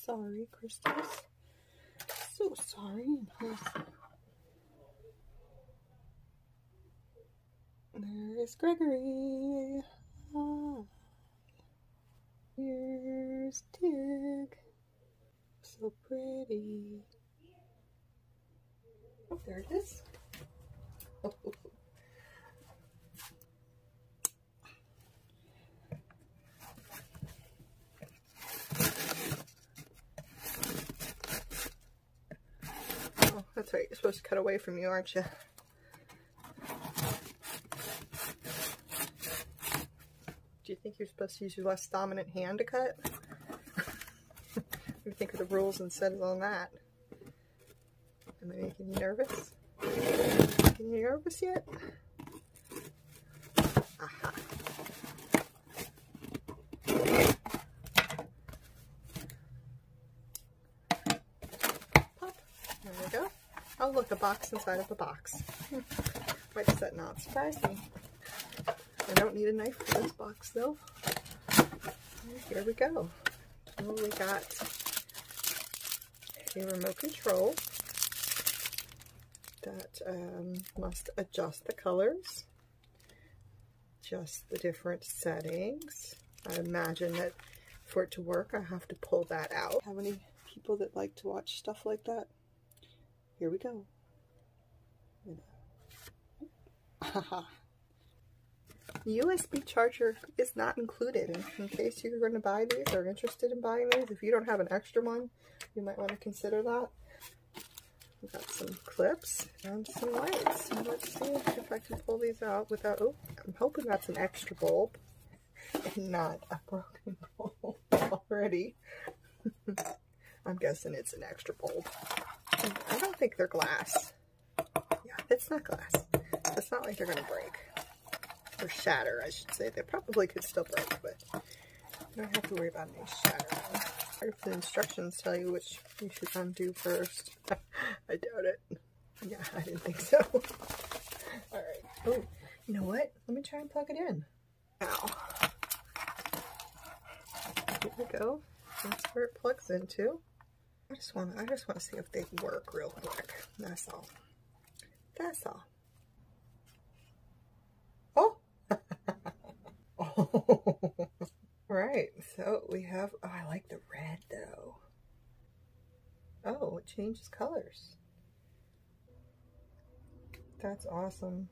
sorry, crystals. So sorry. There's Gregory. Ah. Here's Tig. So pretty. Oh, there it is. Oh. Oh, that's right. You're supposed to cut away from you, aren't you? Do you think you're supposed to use your less dominant hand to cut? You think of the rules and says on that. Am I making you nervous? Making you nervous yet? Aha. Pop. There we go. Oh look, a box inside of a box. Why does that not surprise me? I don't need a knife for this box though. Here we go. Oh, we got a remote control that must adjust the colors, adjust the different settings. I imagine that for it to work, I have to pull that out. How many people that like to watch stuff like that? Here we go. Haha. USB charger is not included in case you're going to buy these or interested in buying these. If you don't have an extra one, you might want to consider that. We've got some clips and some lights. So let's see if I can pull these out without, oh, I'm hoping that's an extra bulb and not a broken bulb already. I'm guessing it's an extra bulb. I don't think they're glass. Yeah, it's not glass. It's not like they're going to break. Or shatter, I should say. They probably could still break, but you don't have to worry about any shattering. If the instructions tell you which you should undo first. I doubt it. Yeah, I didn't think so. Alright. Oh, you know what? Let me try and plug it in. Now. Here we go. That's where it plugs into. I just want to see if they work real quick. That's all. That's all. Oh, right. So we have, oh, I like the red though. Oh, it changes colors. That's awesome.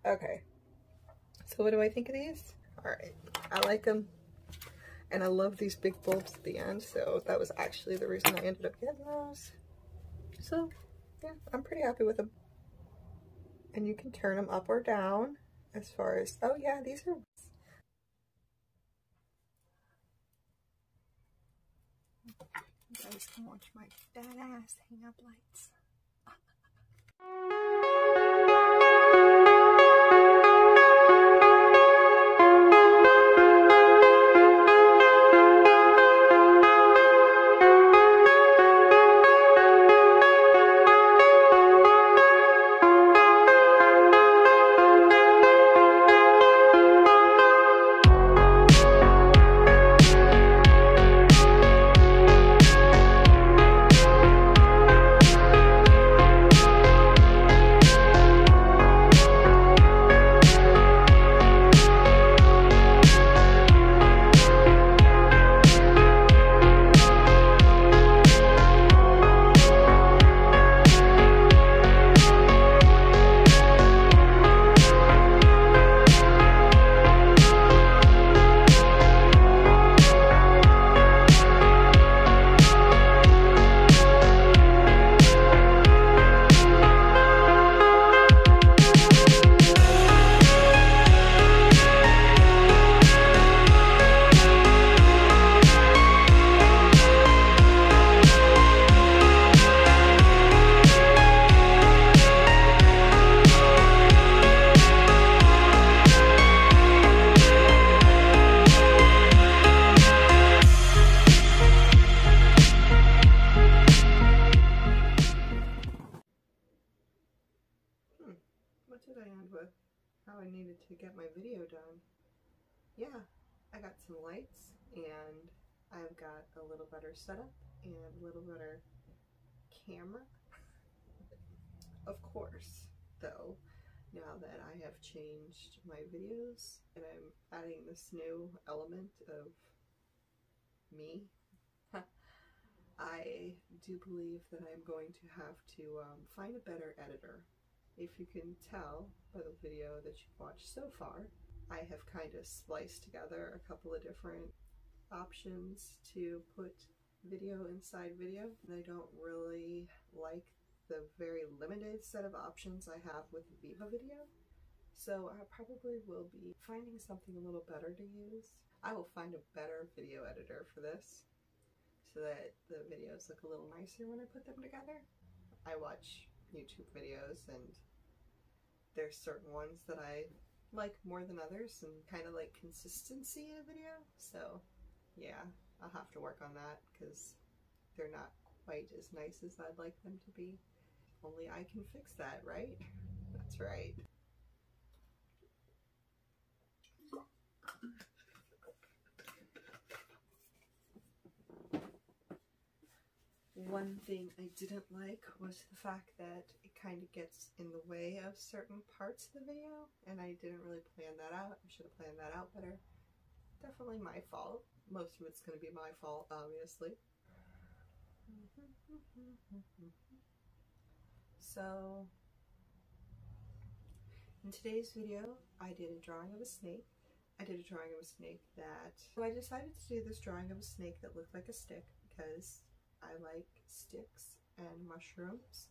Okay. So what do I think of these? All right. I like them. And I love these big bulbs at the end. So that was actually the reason I ended up getting those. So yeah, I'm pretty happy with them. And you can turn them up or down. As far as, oh yeah, these are, you guys can watch my badass hang up lights. What did I end with? How I needed to get my video done. Yeah, I got some lights and I've got a little better setup and a little better camera. Of course, though, now that I have changed my videos and I'm adding this new element of me, I do believe that I'm going to have to find a better editor. If you can tell by the video that you've watched so far, I have kind of spliced together a couple of different options to put video inside video, and I don't really like the very limited set of options I have with Viva Video, so I probably will be finding something a little better to use. I will find a better video editor for this so that the videos look a little nicer when I put them together. I watch YouTube videos and there's certain ones that I like more than others and kind of like consistency in a video, so yeah, I'll have to work on that because they're not quite as nice as I'd like them to be. Only I can fix that, right? That's right. One thing I didn't like was the fact that it kind of gets in the way of certain parts of the video, and I didn't really plan that out. I should have planned that out better. Definitely my fault. Most of it's going to be my fault, obviously. So, in today's video, I did a drawing of a snake. I decided to do this drawing of a snake that looked like a stick because I like sticks and mushrooms,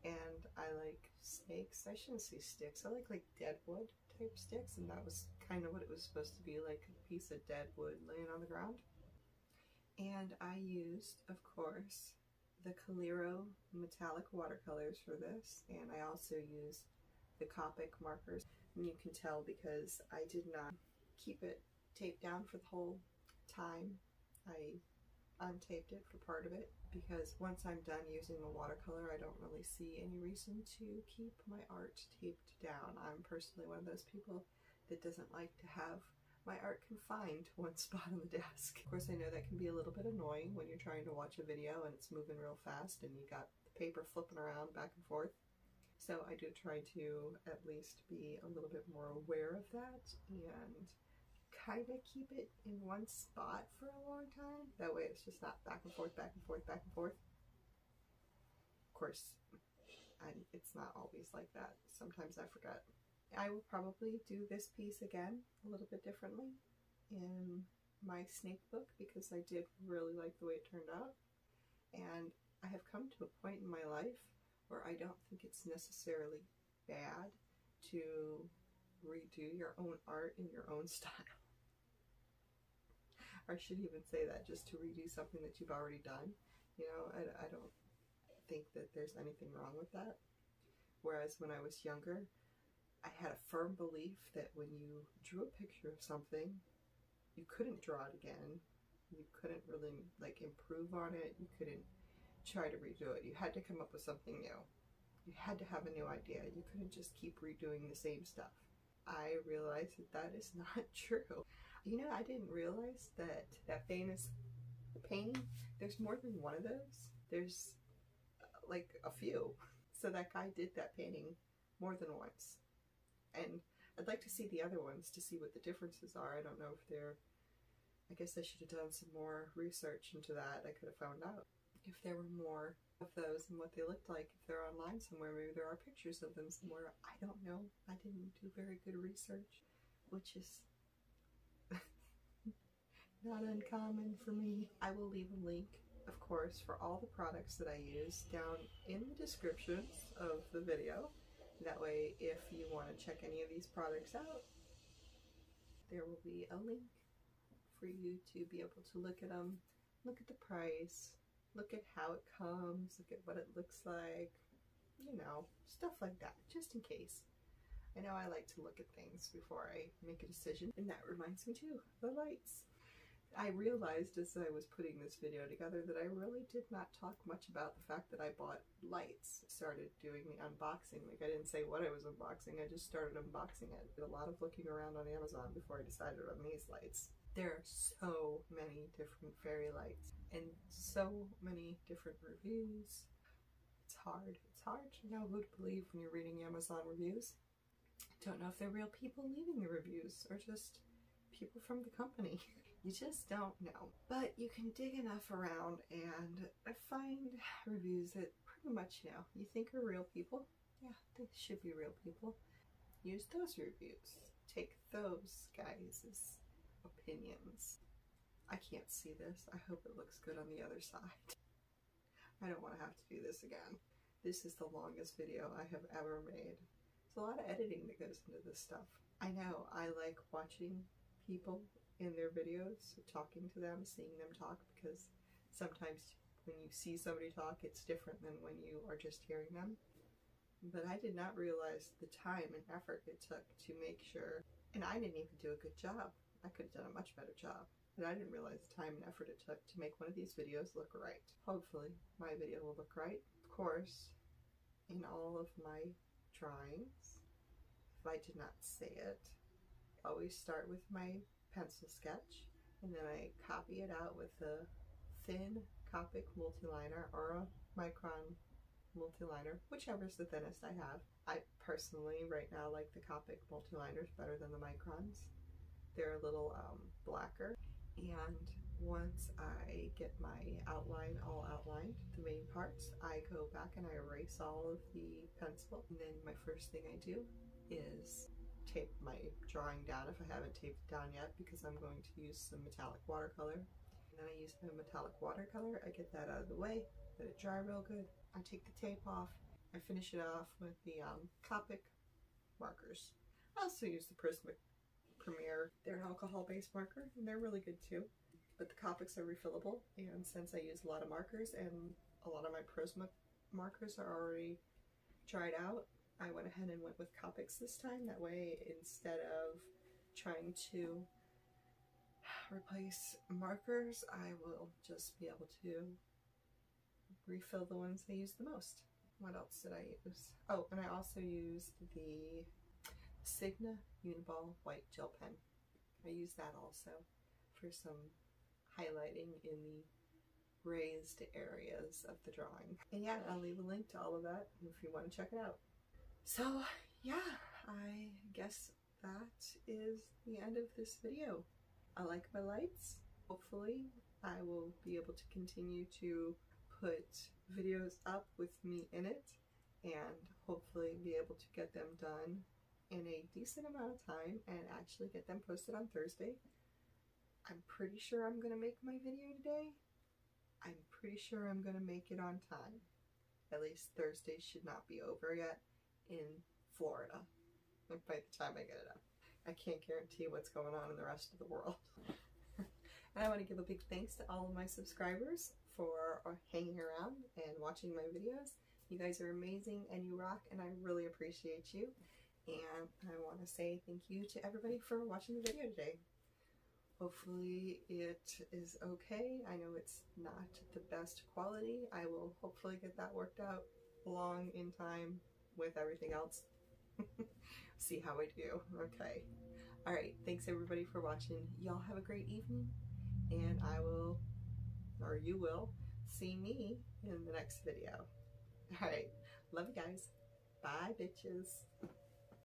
and I like snakes. I shouldn't say sticks. I like dead wood type sticks, and that was kind of what it was supposed to be, like a piece of dead wood laying on the ground. And I used, of course, the Coliro metallic watercolors for this, and I also used the Copic markers. And you can tell because I did not keep it taped down for the whole time. I untaped it for part of it because once I'm done using the watercolor, I don't really see any reason to keep my art taped down. I'm personally one of those people that doesn't like to have my art confined to one spot on the desk. Of course, I know that can be a little bit annoying when you're trying to watch a video and it's moving real fast and you got the paper flipping around back and forth. So I do try to at least be a little bit more aware of that and kind of keep it in one spot for a long time. That way it's just not back and forth, back and forth, back and forth. Of course, it's not always like that. Sometimes I forget. I will probably do this piece again a little bit differently in my snake book because I did really like the way it turned out. And I have come to a point in my life where I don't think it's necessarily bad to redo your own art in your own style. Or I should even say that, just to redo something that you've already done. You know, I don't think that there's anything wrong with that. Whereas when I was younger, I had a firm belief that when you drew a picture of something, you couldn't draw it again. You couldn't really like improve on it. You couldn't try to redo it. You had to come up with something new. You had to have a new idea. You couldn't just keep redoing the same stuff. I realized that that is not true. You know, I didn't realize that that famous painting, there's more than one of those. There's like a few. So that guy did that painting more than once. And I'd like to see the other ones to see what the differences are. I don't know if they're, I guess I should have done some more research into that. I could have found out if there were more of those and what they looked like. If they're online somewhere, maybe there are pictures of them somewhere. I don't know. I didn't do very good research, which is not uncommon for me. I will leave a link, of course, for all the products that I use down in the descriptions of the video. That way, if you want to check any of these products out, there will be a link for you to be able to look at them, look at the price, look at how it comes, look at what it looks like, you know, stuff like that, just in case. I know I like to look at things before I make a decision, and that reminds me too, the lights. I realized as I was putting this video together that I really did not talk much about the fact that I bought lights. Started doing the unboxing. Like, I didn't say what I was unboxing, I just started unboxing it. Did a lot of looking around on Amazon before I decided on these lights. There are so many different fairy lights and so many different reviews. It's hard to know who to believe when you're reading Amazon reviews. Don't know if they're real people leaving the reviews or just people from the company. You just don't know. But you can dig enough around and find reviews that pretty much, you think are real people. Yeah, they should be real people. Use those reviews. Take those guys' opinions. I can't see this. I hope it looks good on the other side. I don't want to have to do this again. This is the longest video I have ever made. There's a lot of editing that goes into this stuff. I know, I like watching people in their videos, talking to them, seeing them talk, because sometimes when you see somebody talk, it's different than when you are just hearing them. But I did not realize the time and effort it took to make sure, and I didn't even do a good job. I could have done a much better job. But I didn't realize the time and effort it took to make one of these videos look right. Hopefully my video will look right. Of course, in all of my drawings, if I did not say it, I always start with my pencil sketch, and then I copy it out with a thin Copic multiliner or a micron multiliner, whichever is the thinnest I have. I personally right now like the Copic multiliners better than the microns. They're a little blacker. And once I get my outline all outlined, the main parts, I go back and I erase all of the pencil. And then my first thing I do is tape my drawing down if I haven't taped it down yet, because I'm going to use some metallic watercolor. And then I use my metallic watercolor, I get that out of the way, let it dry real good. I take the tape off, I finish it off with the Copic markers. I also use the Prismatic Premier. They're an alcohol-based marker, and they're really good too. But the Copics are refillable, and since I use a lot of markers and a lot of my Prisma markers are already dried out, I went ahead and went with Copics this time. That way, instead of trying to replace markers, I will just be able to refill the ones I use the most. What else did I use? Oh, and I also used the Sigma Uniball white gel pen. I use that also for some highlighting in the raised areas of the drawing. And yeah, I'll leave a link to all of that if you want to check it out. So yeah, I guess that is the end of this video. I like my lights. Hopefully I will be able to continue to put videos up with me in it, and hopefully be able to get them done in a decent amount of time and actually get them posted on Thursday. I'm pretty sure I'm going to make my video today. I'm pretty sure I'm going to make it on time. At least Thursday should not be over yet in Florida by the time I get it up. I can't guarantee what's going on in the rest of the world. And I want to give a big thanks to all of my subscribers for hanging around and watching my videos. You guys are amazing and you rock, and I really appreciate you. And I want to say thank you to everybody for watching the video today. Hopefully it is okay. I know it's not the best quality. I will hopefully get that worked out along in time with everything else. See how I do. Okay. Alright, thanks everybody for watching. Y'all have a great evening, and I will, or you will, see me in the next video. Alright, love you guys. Bye, bitches.